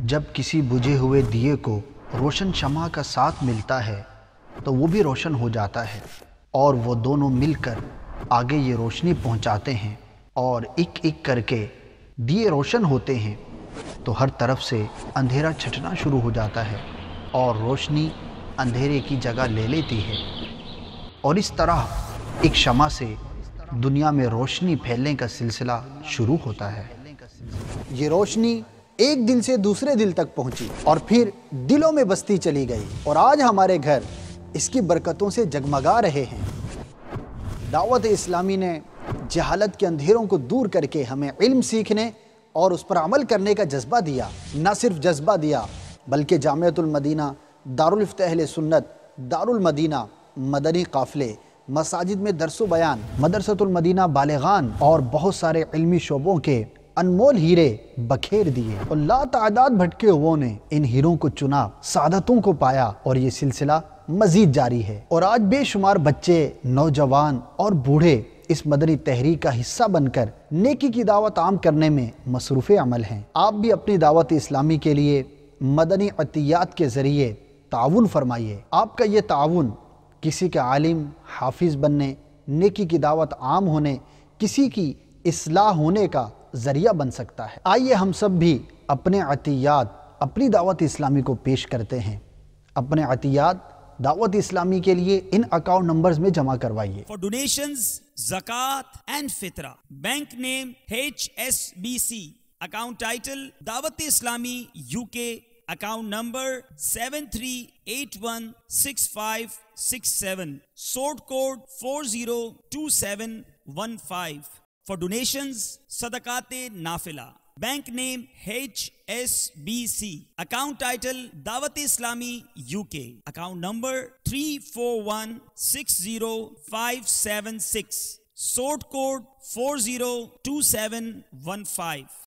جب کسی بجھے ہوئے دیے کو روشن شمع کا ساتھ ملتا ہے تو وہ بھی روشن ہو جاتا ہے، اور وہ دونوں مل کر آگے یہ روشنی پہنچاتے ہیں، اور ایک ایک کر کے دیے روشن ہوتے ہیں تو ہر طرف سے اندھیرا چھٹنا شروع ہو جاتا ہے اور روشنی اندھیرے کی جگہ لے لیتی ہے، اور اس طرح ایک شمع سے دنیا میں روشنی پھیلنے کا سلسلہ شروع ہوتا ہے۔ یہ روشنی ایک دل سے دوسرے دل تک پہنچی اور پھر دلوں میں بستی چلی گئی، اور آج ہمارے گھر اس کی برکتوں سے جگمگا رہے ہیں۔ دعوت اسلامی نے جہالت کے اندھیروں کو دور کر کے ہمیں علم سیکھنے اور اس پر عمل کرنے کا جذبہ دیا۔ نہ صرف جذبہ دیا بلکہ جامعۃ المدینہ، دارالفتہ اہل سنت، دارالمدینہ، مدنی قافلے، مساجد میں درس و بیان، مدرسۃ المدینہ بالغان اور بہت سارے علمی شعبوں کے انمول ہیرے بکھیر دیے، اور لا تعداد بھٹکے ہوئوں نے ان ہیروں کو چنا، سعادتوں کو پایا، اور یہ سلسلہ مزید جاری ہے۔ اور آج بے شمار بچے، نوجوان اور بوڑھے اس مدنی تحریک کا حصہ بن کر نیکی کی دعوت عام کرنے میں مصروف عمل ہیں۔ آپ بھی اپنی دعوت اسلامی کے لیے مدنی عطیات کے ذریعے تعاون فرمائیے۔ آپ کا یہ تعاون کسی کے عالم، حافظ بننے، نیکی کی دعوت عام ہونے، کسی کی اصلاح ہونے کا ذریعہ بن سکتا ہے۔ آئیے ہم سب بھی اپنے عطیات اپنی دعوت اسلامی کو پیش کرتے ہیں۔ اپنے عطیات دعوت اسلامی کے لیے ان اکاؤنٹ نمبرز میں جمع کروائیے۔ For donations, zakat and fitra. Bank name HSBC. Account title Dawat Islami UK. Account number 73816567. Sort code 402715. For donations, Sadaqate Nafila. Bank name HSBC. Account title Dawat Islami UK. Account number 34160576. Sort code 402715.